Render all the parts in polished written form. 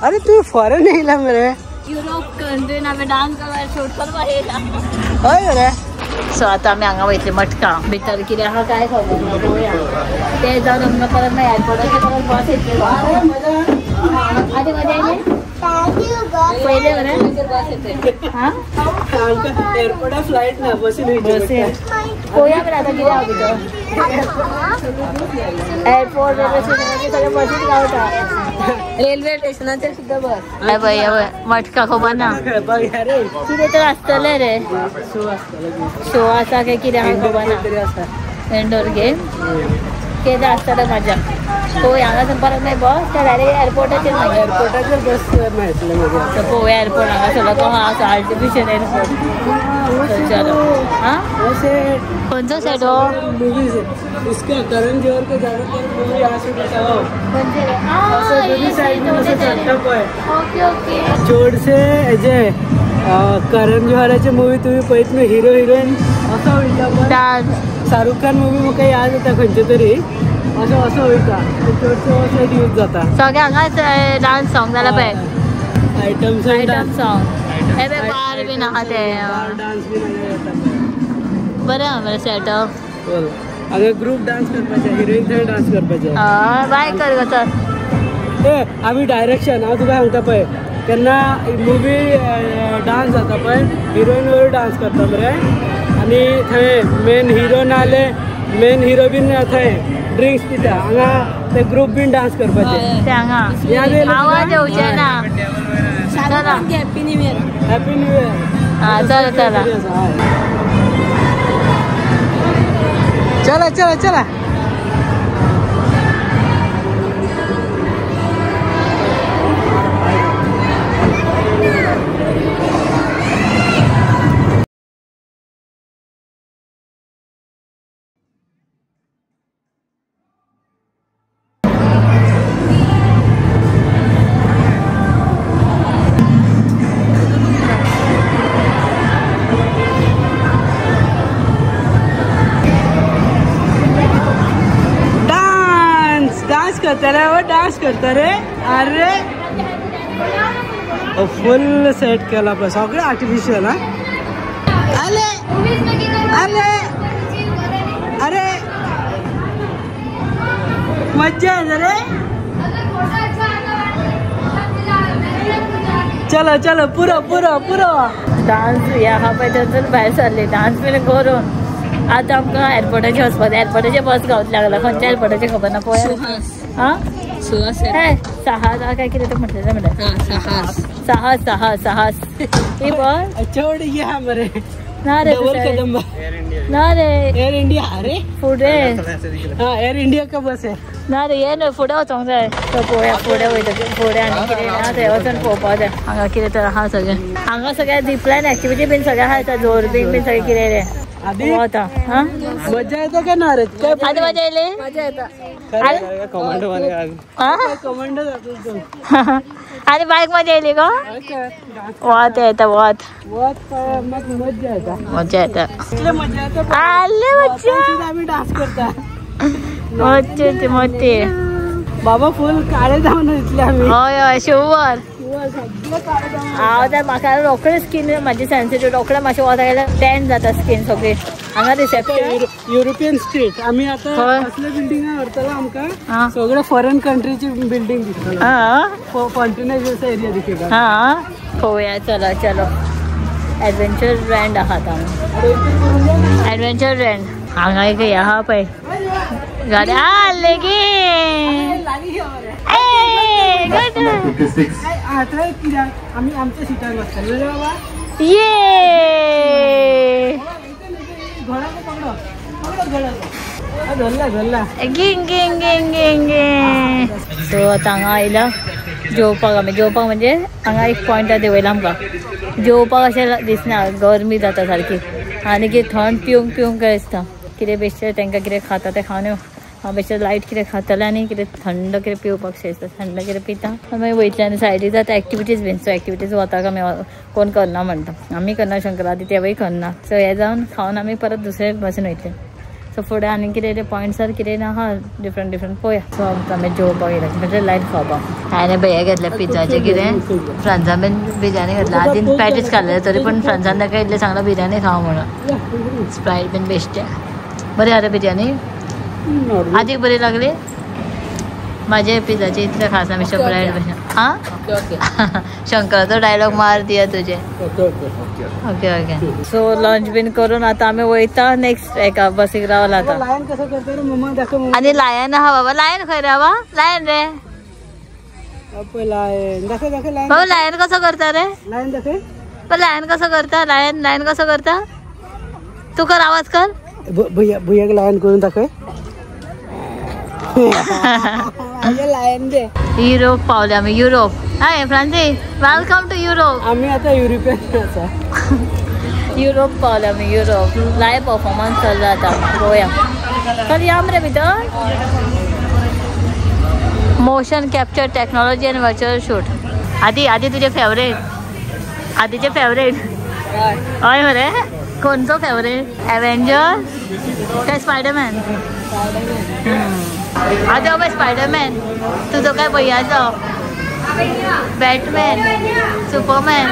अरे तू फॉरेन येयला मरे युरोप कंट्रीन आम्ही डान्स करपाक शूट करपाक येयला हय रे सो आता आम्ही हांगा वयतले मटका भितर कितें आहा काय खबर ना पळोवया ते जावन आमकां परत मागीर एअरपोर्टाचेर परत बस येतली आदी मजा येयली पयले मरे हां एअरपोर्टा फ्लाइट ना बसीन पळोवया मरे आतां कितें आहा भितर एअरपोर्ट रेल्वे स्टेशनाचेर सगळे बसीन गावता रेल्वे स्टेशनाचेर सुद्दां बस हय पळय मटका खबर ना कितें तर आसतलें रे शो आसा काय कितें आहा खबर ना इंडोर गेम कितें आसतलें मजा पळोवया हांगासून परत मागीर बस त्या डायरेक्ट एअरपोर्टाचेर मागीर एअरपोर्टाचेर बस मेळटले मागीर पळोवया एअरपोर्ट हांगा सगळो तो आसा आर्टिफिशियल एअरपोर्ट चलो हां खंयचो सेट हो मूवीज इसका करण जोहर के ज्यादातर मूवी यहाँ से बताओ ओके ओके चडशे हेजे करण जोहराचे मूवी तुम्ही पळयत न्हू हिरो हिरोईन असो वयता डान्स शाहरुख खान मूवी म्हाका याद येता खंयचे तरी असो वयता चडसो असो यूज जाता सगळे हांगाच डान्स सॉंग जाला पळय आयटम सॉंग हे पळय बार बीन आहा ते डान्स बीन बरें आहा मरे सेटअप हांगा ग्रुप डान्स करपाचे हिरोईन थंय डान्स करपाचे बाय कर गो चल ए आमी डायरेक्शन हांव तुका सांगता पळय केन्ना मुवी डान्स जाता पळय हिरोईन वयर डान्स करता मरे आनी थंय मेन हिरो नाले मेन हिरो बीन थंय ड्रिंक्स पिता हांगा ते ग्रुप बीन डान्स करपाचे ते हांगा आवाज येवचे ना चला हॅपी न्यू इयर हां चला चला चला चला चला डान्स करता रे अरे फुल सेट केला पण सगळे आर्टिफिशियल हा अरे अरे अरे मज्जा आहे रे चलो चलो पुरो पुरो पुरो डान्स या हा पळय भायर सरले डान्स बीन करून आतां आमकां एअरपोर्टाचेर वचपाक एअरपोर्टाचेर बस गावतली लागला खंयच्या एअरपोर्टाचेर खबर ना पळय हां साहस काय कितें तें म्हटलें म्हणल्यार साहस साहस साहस ही बस चड या मरे ना रे ना रे एअर इंडिया अरे फुडें हाँ एअर इंडिया का बस आहे ना रे हे न्हय फुडें वचोंक जाय तो पळोवया फुडें वयता फुडें आनी कितें ना थंय वचून पळोवपाक जाय हांगा कितें तर आहा सगळें हांगा सगळें झिपलायन एक्टिविटी बीन सगळें आहा जोर बीन सगळें कितें रे वता हां मजा येता काय ना रे आधी मजा येयली मजा येता कमांडो कमांडो जातो आनी बायक मजा येयली गो वत येता वत मजा येता मजा येता मजा येता आले मजा आम्ही डान्स करता मज्जा मज्जे बाबा फुल काळे जावन दिसले आम्ही हय हय शुवर हांव तर म्हाका रोखडें स्कीन म्हाजी सेन्सिटीव रोखडें मातशें वता गेल्यार टॅन जाता स्कीन सगळी हांगा रिसेप्शन युरोपियन स्टेट आमी आतां असले बिल्डिंगा व्हरतलो आमकां सगळे फॉरेन कंट्रीची बिल्डिंग दिसतलो हां कॉन्टिनेंटल एरिया दिसता हां पळोवया चलो चलो एडवेंचर रँड आहा हांगा एडवेंचर रँड हांगा एक हें आहा पळय गाडी आले गे आम्ही आमच्या सीटार बसतले बाबा ये गिंग गिंग गिंग गिंग सो आतां हांगा आयला जेवपाक आमी जेवपाक म्हणजे हांगा एक पॉयंट देवयला आमकां जेवपाक अशें दिसना गरमी जाता सारकी आनी कितें थंड पिवंक पिवंक काय दिसता कितें बेश्टें तांकां कितें खाता तें खावन हांव बेश्टें लायट कितें खातलें आनी कितें थंड कितें पिवपाक शे दिसता थंड कितें पिता मागीर वयतलें आनी सायडीक जाता एक्टिविटीज बीन सो एक्टिविटीज वताक आमी कोण करना म्हणटा आमी करना शंकरादी तेवूय करना सो हें जावन खावन आमी परत दुसरे बसीन वयतले सो फुडें आनी कितें पॉयंट्सार कितें ना हा डिफरंट पळोवया. सो आमी जेवपाक येयला म्हणजे लायट खावपाक. हांवें भैया घेतलें पिझ्झाचें कितें फ्रांसान बीन बिरयानी घेतला. आदीन पॅटीस खाल्ले तरी पूण फ्रांसान ताका इतलें सांगलां बिरयानी खावं म्हणून. स्प्रायट बीन बेश्टें बरें आहा रे बिरयानी. आदीक बरी लागली. माझे पिझ्झाचे इतलें खास ना मिस्टर ब्रायड भशेन. हां शंकराचो डायलॉग मार दिया तुजे. ओके सो लंच बीन करून आता आमी वयता नेक्स्ट एका बसीक रावला आता. लायन कसं करता रे मम्मा दाखव. आनी लायन आहा बाबा. लायन खंय रे बाबा. लायन रे लायन दाखव लायन. बाबा लायन कसो करता रे. लायन दाखव. लायन कसो करता. लायन कसो करता. तू कर आवाज कर. भैयाक लायन करून दाखव. लायन दे. युरोप पावले आमी. युरोप. हाय फ्रांसी वेलकम टू युरोप. आम्ही आता युरोपियन आसा. युरोप पावले आमी. युरोप लायव्ह परफॉर्मन्स चल्ला आता. पळोवया. चल या मरे भितर. Motion capture technology and virtual shoot. आदी तुजे फेवरेट. आदीचे फेवरेट हय मरे. कोणचो फेवरेट. एवेंजर काय स्पायडरमॅन. आदी बाबा स्पायडरमॅन. तुजो काय भैयाचो. Batman Superman.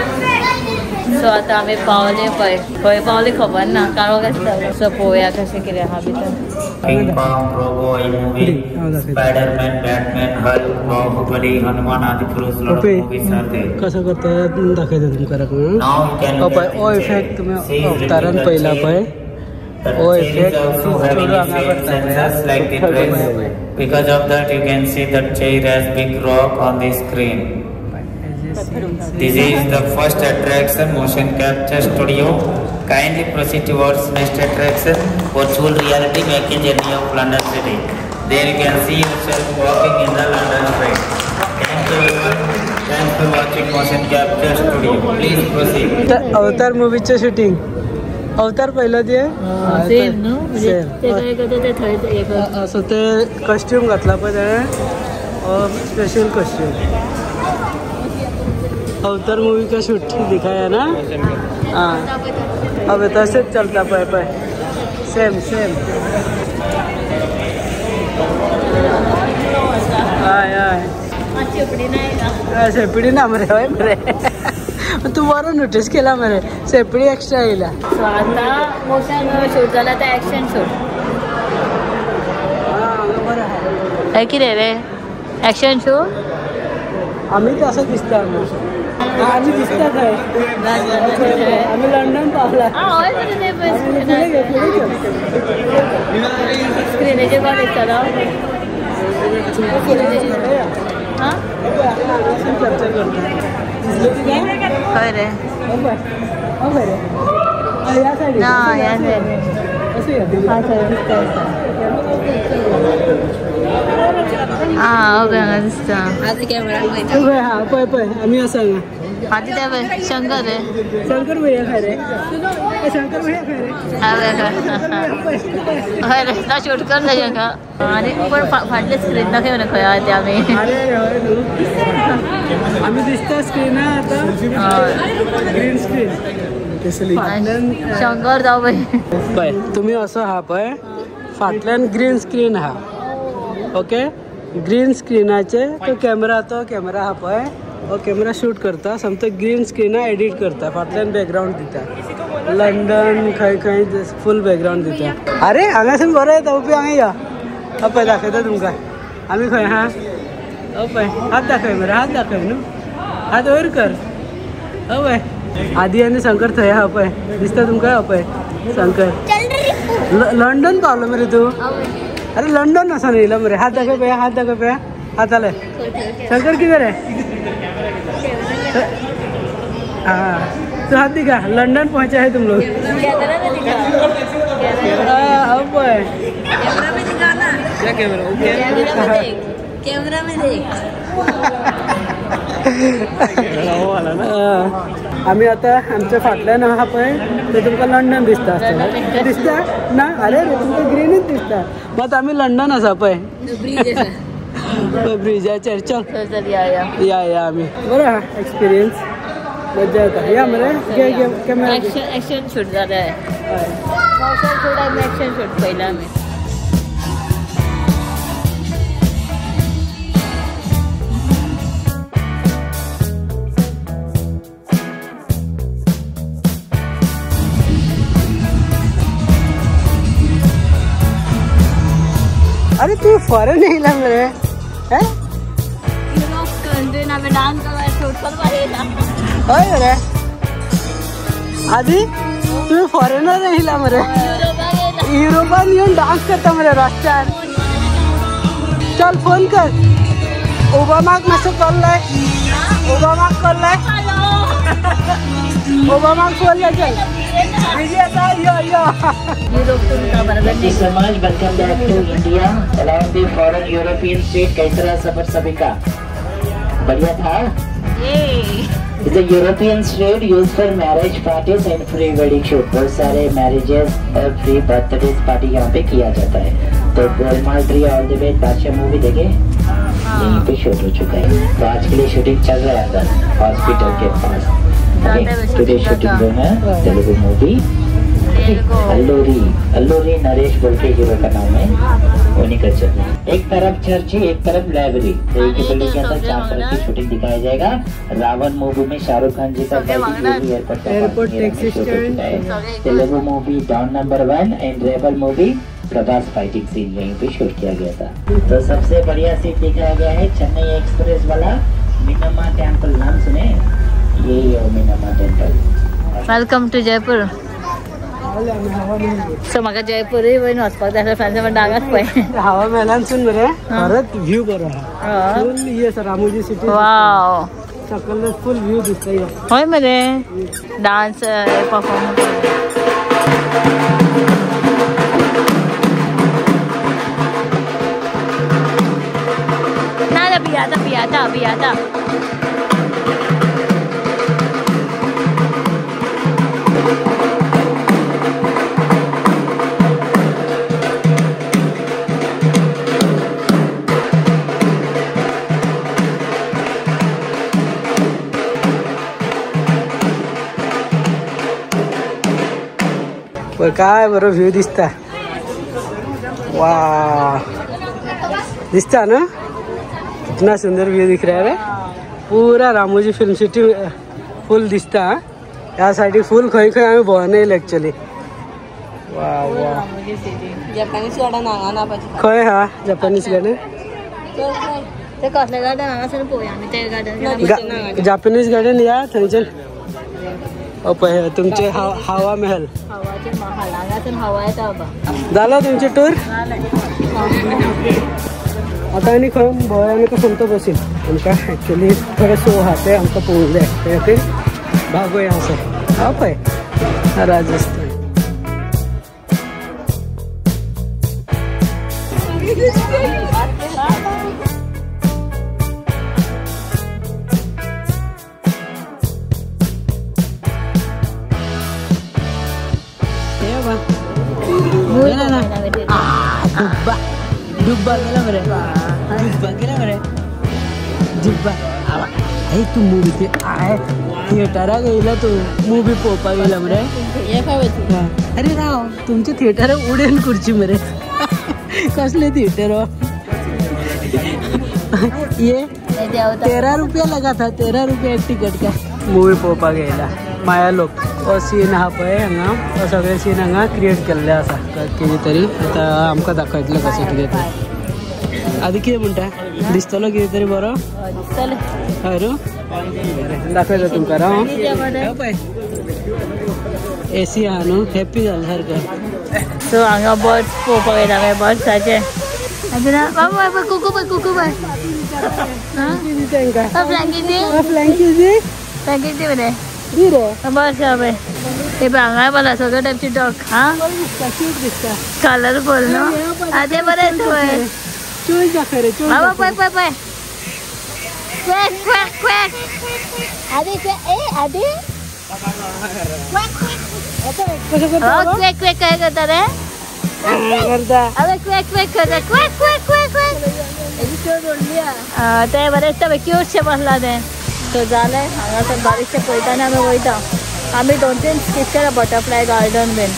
सो आता आमी पावले पळय. खंय पावले खबर ना. काळो आसता. सो पळोवया कशें कितें आहा भितर. King Kong, robot, movie, Spiderman, Batman, Hulk, Baahubali, Hanuman Adipurush movies are there. कसं करता दाखयता तुमकां. Now you can oh effect तुम्ही अवतारान पळयला पळय. Oh effect sensors like the trains. Because of that you can see that chair has big rock on the screen. This is the first attraction, motion capture studio. Kindly proceed towards next attraction, virtual reality making journey of London city. There you can see yourself walking in the London street. Thank you everyone. Thanks for watching motion capture studio. Please proceed. अवतार मूवीचं shooting. अवतार पहिलं ते same न्हू. म्हणजे ते काय करता ते थंय असं ते कॉस्ट्यूम घातला पळय ताणें. Special costume. अवतार मूवी का शूट दिखाया ना. हाँ अब तसेच चलता पळय सेम. हय सेपडी ना मरे. हय मरे तू बरो नोटीस केला मरे. सेपडी एक्स्ट्रा येयला. सो आता मोशन शूट जाला ते एक्शन शूट. काय कितें रे एक्शन शूट. आम्ही तसं दिसता. आम्ही दिसता थंय. आम्ही लंडन पावला. स्क्रिनीचेर कोण दिसतलो. हां कॅप्चर करता. खंय रे. या सायडीन ना ह्या सायडीन. हा थंय दिसता. हां ओके हांगा दिसता. हा पळय आम्ही असं हांगा. आदी ते पळय शंकर रे. शंकर भैया खंय रे. शंकर भैया खंय रे. हय रे ना शूट कर ना शंकर. आनी पण फाटले स्क्रीन दाखय मरे खंय आहा ते आमी. आम्ही दिसता स्क्रीन आता. Green screen. शंकर जाऊ पळय तुम्ही असं आहा पळय. फाटल्यान ग्रीन स्क्रीन आहा. ओके ग्रीन स्क्रीनाचे तो कॅमेरा आहा पळय. हो कॅमेरा शूट करता. समतो ग्रीन स्क्रीन एडिट करता. फाटल्यान बॅकग्राउंड दिता. लंडन खंय फुल बॅकग्राउंड दिता. अरे हांगासून बरो येता. उबी हांगा या. पळय दाखयता तुमकां. आमी खंय आहा. पळय हात दाखय मरे. हात दाखय न्हू. हात वयर कर. पळय आदी आनी शंकर थंय आहा पळय. दिसता तुमकां. पळय शंकर लंडन पावलो मरे तू. अरे लंडन असं येयला मरे. हात दाखय पळय. हात दाखय पळय. हात आले. शंकर कितें रे. हाँ तो हाथ दिखा. लंदन पहुंचा है तुम लोग. अब कैमरा में दिखाना. क्या कैमरा. कैमरा में देख. आम्ही आता आमच्या फाटल्यान आहा पळय ते तुमकां लंडन दिसता. दिसता ना. अरे तुमकां ग्रीनच दिसता. मात आम्ही लंडन आसा पळय. ब्रिजाचेर. चल या आम्ही. बरो आहा एक्सपिरियन्स. मजा येता. या मरे. कॅमेरा एक्शन शूट जालें. मावशाक थोडा ॲक्शन शूट पहिला आम्ही. अरे तू फॉरेन नहीं हिला मेरे हैं? युरोप कंट्री ना में डांस कर शूट कर पाहिला. होय रे आधी तू फॉरेनर नाही हिला मेरे. युरोपात येऊन डान्स करता मेरे रस्त्यावर. चल फोन कर ओबामाक मेसेज करलाय. ओबामाक करलाय. ओबामाक बोललाय चल बिजी आता यो यो. Thank you so much. Welcome back to India. Along the foreign European state. कैसा रहा सफर सभी का? बढ़िया था? It's a European state used for marriage parties and free wedding shoot. बहुत सारे marriages और free birthdays party यहाँ पे किया जाता है. तो गोलमाल 3 ऑल द वे बादशाह मूवी देखे? यहीं पे शूट हो चुका है. तो आज के लिए शूटिंग चल रहा है अंदर हॉस्पिटल के पास. टुडे शूटिंग जो है तेलुगु मूवी अल्लूरी नरेश बोल के हीरो का नाम है. उन्हीं का चल रहा है. एक तरफ चर्च है एक तरफ लाइब्रेरी. तो एक ही बिल्डिंग के अंदर 4 तरह की शूटिंग दिखाया जाएगा. रावण मूवी में शाहरुख खान जी का airport taxi stand. Telugu movie Don number 1 and Rebel movie Prabhas fighting scene यहीं पे शूट किया गया था. तो सबसे बढ़िया सीन दिखाया गया है चेन्नई एक्सप्रेस वाला मीनामा टेम्पल. नाम सुने? यही है मीनामा temple. Welcome to Jaipur. So म्हाका जयपूर वयन वचपाक जाय फ्रेंड्स पण डांगाच पळय. हवा महलांसून मरे परत व्ह्यू बरो आहा. फुल ये रामोजी सिटी. वाव सकल फुल व्ह्यू दिसता. होय मरे डान्स परफॉर्मन्स. ना पियाता काय बरो व्ह्यू दिसता. वा दिसता ना कितना सुंदर व्यू दिख रहा है. पूरा रामोजी फिल्म सिटी फुल दिसता. या साइड फुल खंय खंय आम्ही भोवून येयले एक्चुअली. वा वा जपानीज गार्डन हांगा ना पाहिजे. खंय हा जपानीज गार्डन? ते कसले गार्डन हांगासर पळोवया आमी ते गार्डन. जपानीज गार्डन या थंयच्यान पळय तुमचे हवा महल. हवाचे महाल हांगासून हवा येता बाबा. झाला तुमची टूर? आता आनी खंय भोंवया आमी खंय बसीन आमकां एक्चुअली थोडे शो आहा ते आमकां पळोवंक जाय. ते खातीर भागोया असो. हा पळय राजस्थान. डुब्बा गेला मरे. डुब्बा हे तू मूवी ते थिएटराक येयला तू मूवी पळोवपाक गेला मरे. अरे राव तुमच्या थिएटराक उडेन खुर्ची मरे. कसले थिएटर ये 13 रुपया लगा था. 13 रुपया एक टिकट का मूवी पळोवपाक येयला. माया लोक हो सीन आहा पळय हांगा हो सगळे सीन हांगा क्रिएट केल्ले आसा कितें तरी. आतां आमकां दाखयतलो कशें कितें तें. आदी कितें म्हणटा दिसतलो कितें तरी बरो हय रू. दाखयता तुमकां राव. पळय एसी आहा न्हू हॅप्पी जालें सारकें. सो हांगा बर्ड्स पळोवपाक येता हांवें बर्ड्साचे. बाबा कुकू बाय फ्लँकी मरे बस हांवें ते हांगा बोला सगळे टायपची डॉग. हा कलरफुल न्हू. आदे बरें पळय. बाबा पळय पळय पळय क्वॅक क्वॅक क्वॅक. आदे आदे क्वॅक क्वॅक काय करता रे? अरे क्वॅक क्वॅक करता. क्वॅक क्वॅक क्वॅक क्वॅक. ते बरें क्यूटशे बसला ते. तो जालें हांगासर बारीकशे पळयताना आमी वयता. आमी 2-3 स्किप केला बटरफ्लाय गार्डन बीन.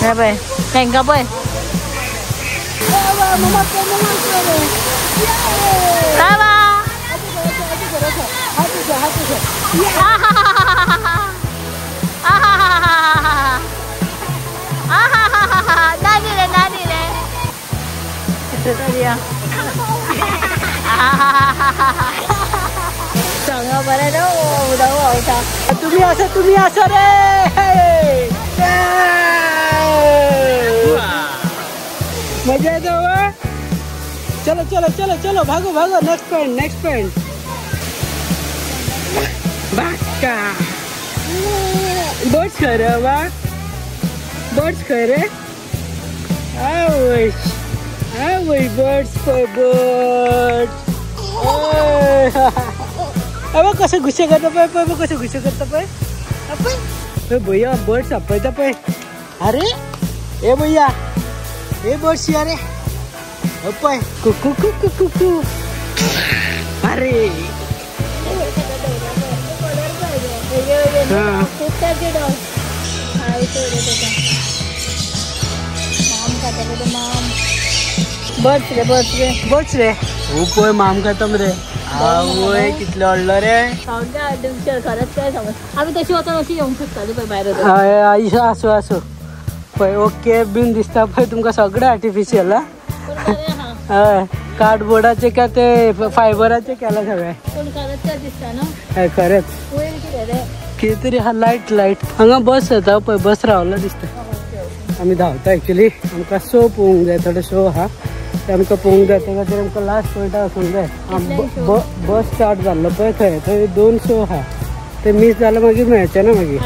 हे पळय तांकां पळय सांगा बरं ना उदाव तुम्ही असं रे मजा येतो चलो चलो चलो चलो भागो भागो नेक्स्ट पॉइंट बाका बोट्स खरं बा बोट्स खरे आवय बर्ड्स अब कसं घुसे करता पाय कसं घुसे करता पाय भैया बर्ड्स आपयता पाय अरे ए भैया ए बर्ड्स अरे पाय कुकू कुकू कुकू अरे बर्ड्स रे हो पळय माम खातम रे आवय कितले व्हडलो रे खरंच काय समज आम्ही तशी वचून अशी येऊंक शकताली पळय भायर हय आसू पळय ओके बीन दिसता पळय तुमकां सगळें आर्टिफिशियल हय कार्डबोर्डाचे काय ते फायबराचे केला सगळे खरंच दिसता ना हय खरेंच कितें तरी हा लायट हांगा बस येता पळय बस रावला दिसता आमी धांवता एक्चुअली आमकां शो पळोवंक जाय थोडे शो आहा ते आमकां पळोवंक जाय त्या खातीर आमकां लास्ट पॉयंटार वचूंक जाय बस स्टार्ट जाल्लो पळय थंय 2 शो आहा ते मिस जाल्यार मागीर मेळचे ना मागीर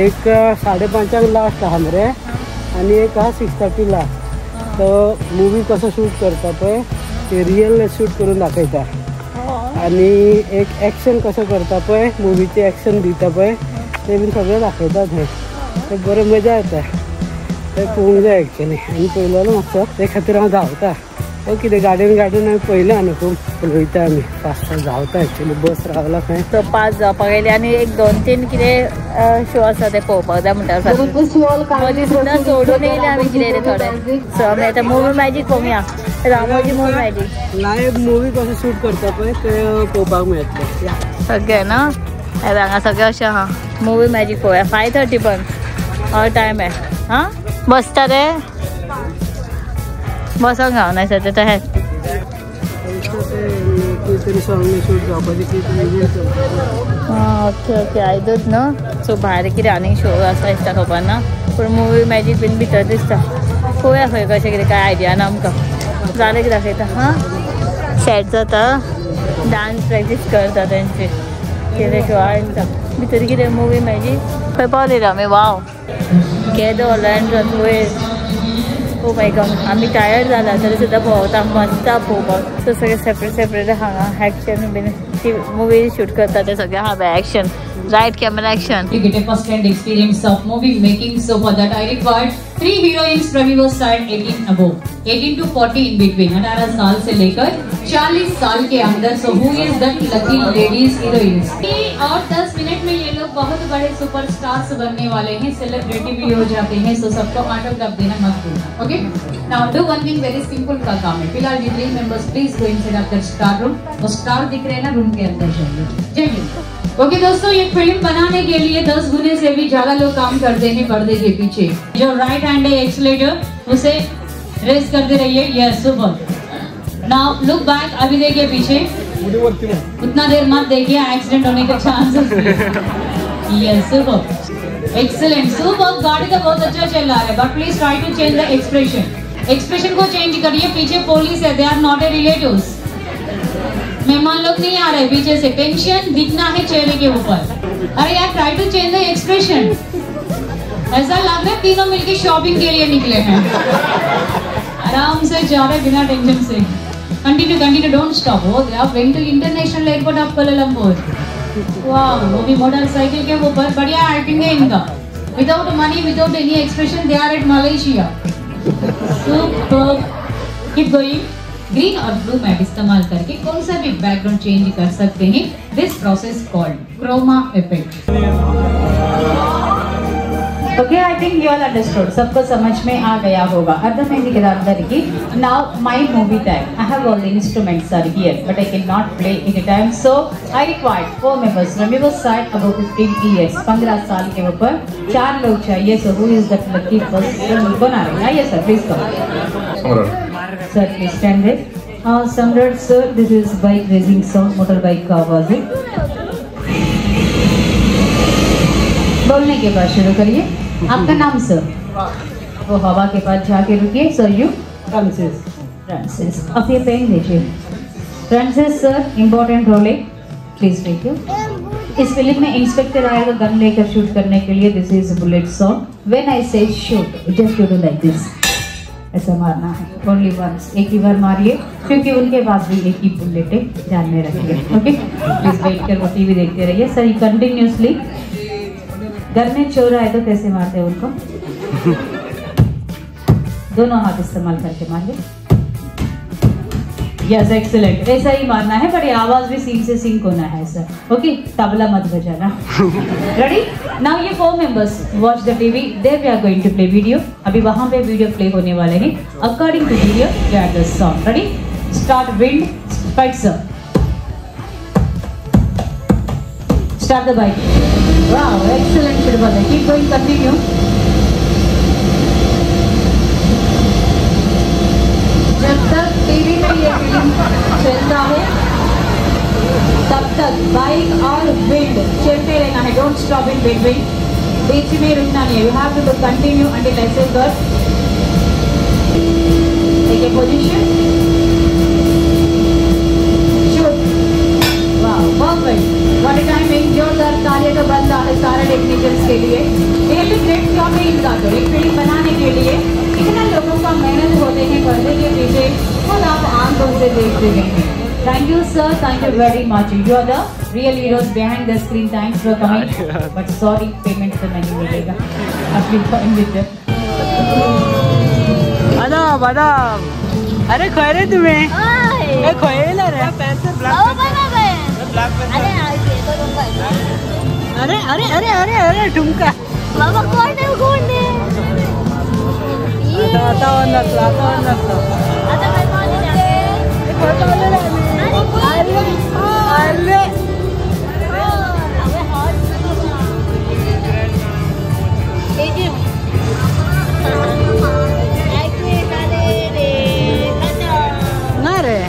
एक 5:30 लास्ट आहा मरे आनी एक आहा 6:30 ला तो मुवी कसो शूट करता पळय ते रियल शूट करून दाखयता आनी एक एक्शन कसो करता पळय मुवीचे एक्शन दिता पळय ते बीन सगळें दाखयता थंय ते बरें मजा येता ते पळोवंक जाय एक्चुअली आनी पळयलेलो मातसो ते खातीर हांव धांवता कितें गाडयेन आमी पळयलें न्हू खूब पळयता आमी फास्ट धांवता एक्चुअली बस रावला खंय तो 5 जावपाक गेले आनी एक 2-3 कितें शो आसा ते पळोवपाक जाय म्हणटा मदीं सुद्दां सोडून येयले आमी कितें रे थोडे सो आमी आतां मुवी मॅजीक पळोवया Ramoji movie magic live movie कसो शूट करता पळय ते पळोवपाक मेळटलें सगळें ना हांगा सगळें अशें आहा मुवी मॅजीक पळोवया 5:30 पण हय टायम आहे हां बसता रे बसोंक गावना सर ते हें ओके आयदूच न्हू सो भायर कितें आनी शो आसा दिसता खबर ना पूण मुवी मॅजीक बीन भितर दिसता पळोवया खंय कशें कितें काय आयडिया ना आमकां जालें कितें दाखयता हां सेट जाता डान्स प्रॅक्टीस करता तेंची कितें शो आयता भितर कितें मुवी मॅजीक खंय पावले रे आमी वाव केदो लँड्रस वयर ओ माय गॉड आमी टायर्ड जाला तरी सुद्दां भोंवता मस्त पळोवपाक सो सगळें सेपरेट हांगा एक्शन बीन ती मुवी शूट करता ते सगळें हांगा action right camera action to get a first-hand experience of movie making. So for that I required 3 heroines from your side 18 above, 18 to 40 in between, 18 साल से लेकर 40 साल के अंदर. So who is that lucky ladies heroines? और 10 minute में ये लोग बहुत बड़े सुपरस्टार्स बनने वाले हैं, सेलिब्रिटी भी हो जाते हैं. So सबको ऑटोग्राफ देना मत भूलना. Okay? Now do one thing very simple का काम है. फिलहाल ये 3 members please go inside of that star room. वो स्टार दिख रहे हैं ना रूम के अंदर जाइए. जय हिंद. ओके दोस्तों, ये फिल्म बनाने के लिए 10 गुने से भी ज्यादा लोग काम करते हैं पर्दे के पीछे. जो राइट हैंड है एक्सीलरेटर उसे रेस करते रहिए. Yes super. Now look back. अभी देखिए पीछे, उतना देर मत देखिए, एक्सीडेंट होने का चांस है. Yes super. Excellent super. गाड़ी का बहुत अच्छा चल रहा है but please try to change the expression को चेंज करिए. पीछे पुलिस है, they are not a relatives. मेहमान लोग नहीं आ रहे पीछे से. टेंशन दिखना है चेहरे के ऊपर. अरे यार try to change the expression. ऐसा लग रहा है तीनों मिलके शॉपिंग के लिए निकले हैं. आराम से जा रहे बिना टेंशन से. Continue don't stop. हो गया आप went to international airport of Kuala Lumpur. वाह, वो भी मोटरसाइकिल के ऊपर. बढ़िया एक्टिंग है इनका. Without money, without any expression, they are at Malaysia. Super. Keep going. Green और ब्लू मैट इस्तेमाल करके कौन सा भी बैकग्राउंड चेंज कर सकते हैं. This process called chroma effect. Okay, I think you all understood. सबको समझ में आ गया होगा. अर्थमैंडी के अंदर की. Now my movie time. I have all the instruments are here, but I cannot play any time. So I required 4 members from your side above 15 years. 15 साल के ऊपर 4 लोग चाहिए. So who is that lucky person? बना रहे हैं. Yes sir, please come. Sir, please stand there. Samrat sir, this is bike racing sound, motorbike का आवाज है. बोलने के बाद शुरू करिए. आपका नाम सर? वो हवा के पास जाके रुकिए. Sir you? फ्रांसिस. फ्रांसिस. अब ये पेन लीजिए. फ्रांसिस सर, इम्पोर्टेंट रोल है, प्लीज टेक यू. इस फिल्म में इंस्पेक्टर आएगा गन लेकर शूट करने के लिए. This is bullet song. When I say shoot, just you do like this. ऐसा मारना है, ओनली वंस. एक ही बार मारिए, क्योंकि उनके पास भी एक ही बुलेट है, ध्यान में रखिए. ओके, प्लीज बैठ कर वो टीवी देखते रहिए. Sir continuously. घर में चोर आए तो कैसे मारते हैं उनको? दोनों हाथ इस्तेमाल करके मारिए. Yes, excellent. ऐसा ही मारना है, बट आवाज भी सीन से सिंक होना है सर. ओके, तबला मत बजाना. रेडी? नाउ ये 4 members watch the TV. There we are going to play video. अभी वहां पे वीडियो प्ले होने वाले हैं. According to video you are the song. Ready? Start. Wind fight sir. Start the bike. Wow, excellent Shirvada. Keep going, continue. जब तक TV में ये फिल्म चलता है, तब तक बाइक और विंड चलते रहना है. Don't stop in between. बीच में रुकना नहीं है. You have to continue until I say cut. Take a position. Shoot. Wow, perfect. What a timing. जोरदार तालियों का बंदा है सारे टेक्नीशियंस के लिए. रियली ग्रेट जॉब है इनका. तो एक फिल्म बनाने के लिए कितना लोगों का मेहनत होते हैं पर्दे के पीछे, खुद आप आंखों से देखते हैं. Thank you sir, thank you very much. You are the real heroes behind the screen. Thanks for coming, but sorry payment तो नहीं मिलेगा. अपनी फाइन विद आदाब आदाब. अरे खोए तुम्हें? ए खोएला रे. पैसे ब्लैक. अरे अरे अरे अरे अरे ठुमका. बाबा कौन है? आता नसला. आता काय कौन है? अरे ना रे.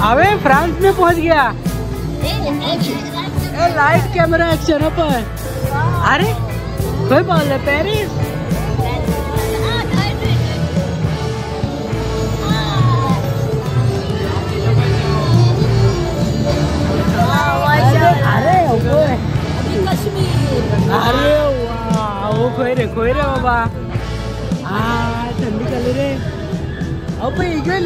अबे फ्रांस में पहुंच गया. लाइट कैमरा एक्शन पर. अरे कोई बोल रहे पेरिस. अरे वाह, वो खोए रे बाबा. ठंडी कल रे. अब इगल.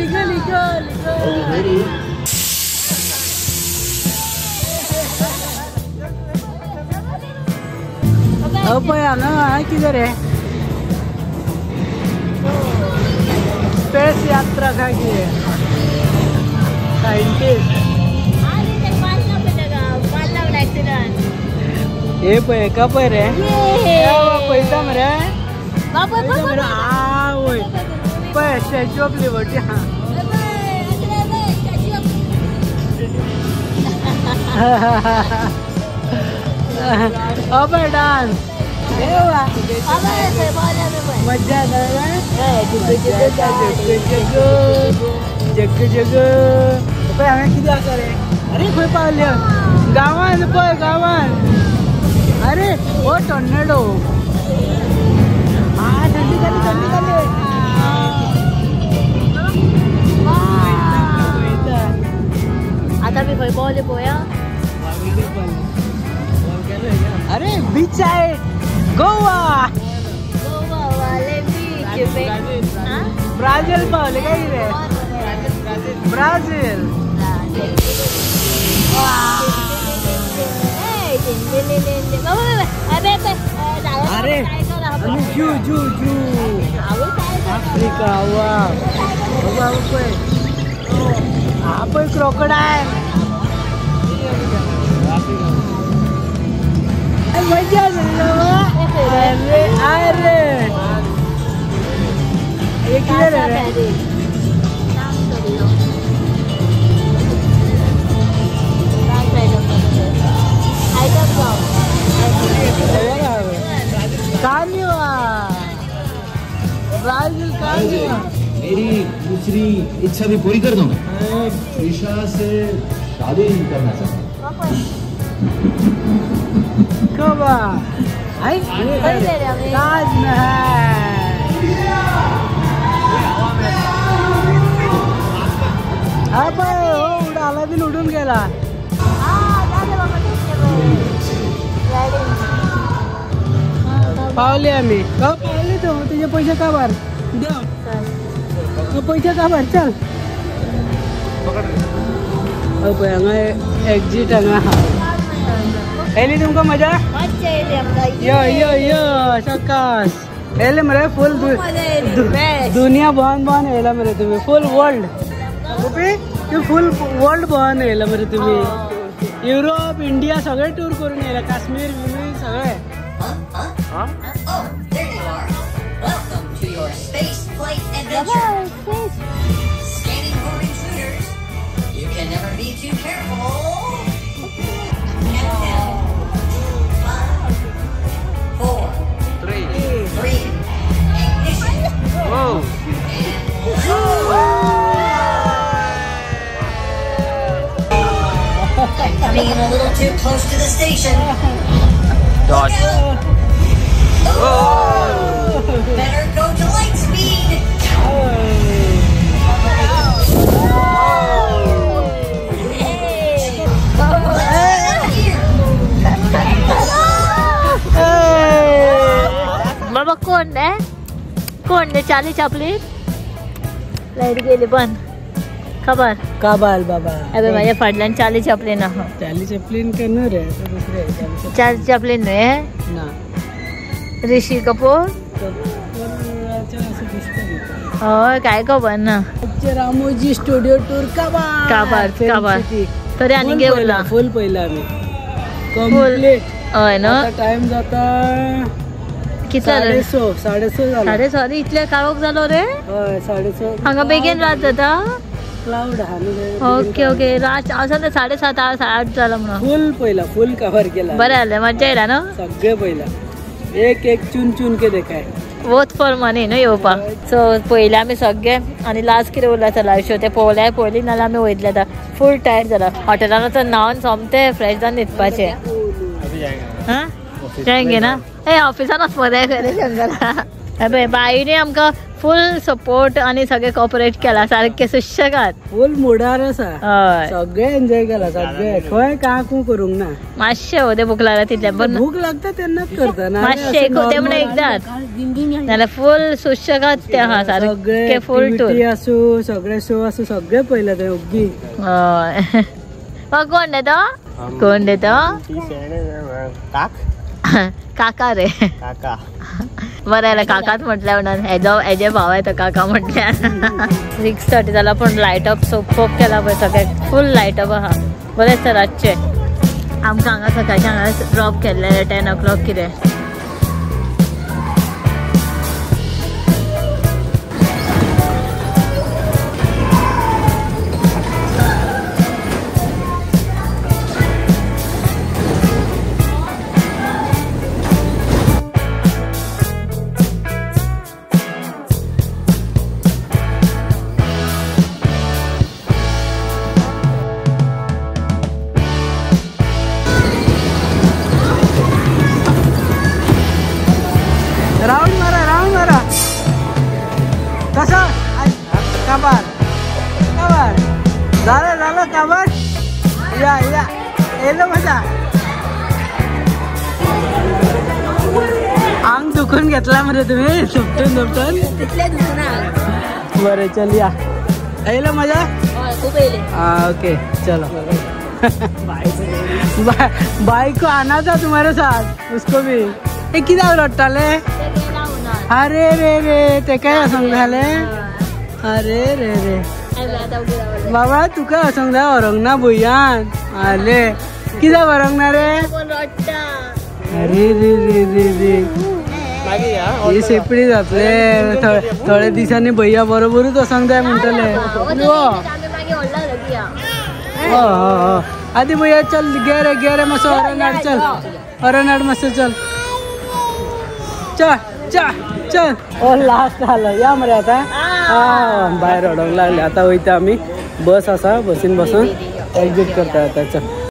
अब आना किधर है? स्पेस यात्रा का की है. साइंटिस्ट. ये कब रे? पैसा मेरे. Statue of liberty. हाँ. अब डांस. मजा जग हमें किती करे. अरे कोई पाहिलं गावान. अरे ओ टॉर्नेडो. ठंडी झाली. आता भी कोई बोले बोया. अरे बीच साइड गोवा वाले बीच पे. ब्राजील बोले काय रे? ब्राजील. अरे जू आफ्रिका. वाह. आपण क्रोकोडाईल मजा अरे अरे एक किधर है मेरी दूसरी इच्छा भी पूरी कर दूं। मैं ईशा से शादी करना चाहता हूँ। कब उडाला बिन उडून गेला पावले आम्ही पावले तो तुझे पैसे का भर द्या पैसे का भर चल एक्झिट एली तुमका मजा यो यो यो सकाश एले मरे फुल दुनिया बहन बहन येला मरे तुम्ही फुल वर्ल्ड फुल वर्ल्ड बहन येला मरे तुम्ही युरोप इंडिया सगळे टूर करून येला काश्मीर बिश्मीर सगळे Space flight adventure. Scanning for intruders. You can never be too careful. 5, 4, 3, ignition. Whoa. Coming in a little too close to the station. Dodge. Better go to light speed. बाबा कोण आहे Charlie Chaplin light गेली बंद खबर काबाल बाबा अबे माझ्या फाडल्यान Charlie Chaplin Charlie Chaplin करणार रे दुसरे चार्ली चॅपलिन रे ना ऋषी कपूर होय काय खबर ना रामोजी स्टुडिओ टूर काबार तरी आणि गेला फुल पहिला आम्ही कंप्लीट होय ना टाइम जाता किती 6:30 इतले काळोख झालो रे होय 6:30 हांगा बेगीन रात जाता क्लाउड ओके ओके रात असं 7:30 8 झाला म्हणून फुल कव्हर केला बरं आलं मजा येला ना सगळे पहिला एक चुन चुन के देखाय वोट फॉर मनी न्हू येवपाक सो पयले आमी सगळे आनी लास्ट कितें उरला तो लायव्ह शो ते पळयली नाल्यार आमी वयतले आतां फूल टायर्ड जाला हॉटेलान वचून न्हावन सोमते फ्रेश जावन न्हिदपाचे हां जायंगे ना ए ऑफिसान वचपा खरें शंकरा अबे बाईने आमकां फुल सपोर्ट आनी सगळे कॉपरेट केला सारखे सुशेगाद फुल मुडार आसा हय सगळे एन्जॉय केला सगळे खंय काकू करूंक ना मातशें होते भूक लागला तितले पण भूक लागता तेन्नाच करता ना मातशें ते म्हणून एकदाच नाल्यार फुल सुशेगाद ते आहा सारखे फुल टूर आसूं सगळे शो आसूं सगळे पयले ते ओग्गी हय कोण देतो काका रे काका बरं आहे काकाच म्हटल्या म्हणून हेजे भाव आहे तो काका म्हटल्या 6:30 झाला पण लाईट अप सोप केला पळय सगळे फुल लाईट अप आहा बरेच रातचे आमकां हांगा सकाळचे हांगा ड्रॉप केल्ले 10 o'clock कितें राऊंड मारा कसं काबार झालं काबार या येलो मजा अंग दुखून घेतला म्हणजे तुम्ही दुपटून बरं चल या येलो मजा ओके चलो भाई को आना था तुम्हारे साथ उसको भी एक किती रट्टाले अरे रे ते काय सांग झाले अरे रे बाबा तुका असंग जाय व्हरोंक ना भुंयान आले कित्याक व्हरोंक ना रे अरे रे रे रे रे हे सेपडी जातले थोड्या दिसांनी भैया बरोबरूच असंग जाय म्हणटले आधी भैया चल गे रे मातसो अरनाड चल अरनाड मातसो चल चल चल चल ओ लास्ट आलो या मरे आता भायर ओडोंक लागले आता वयता आमी बस आसा बसीन बसून एक्झिट करता आता चल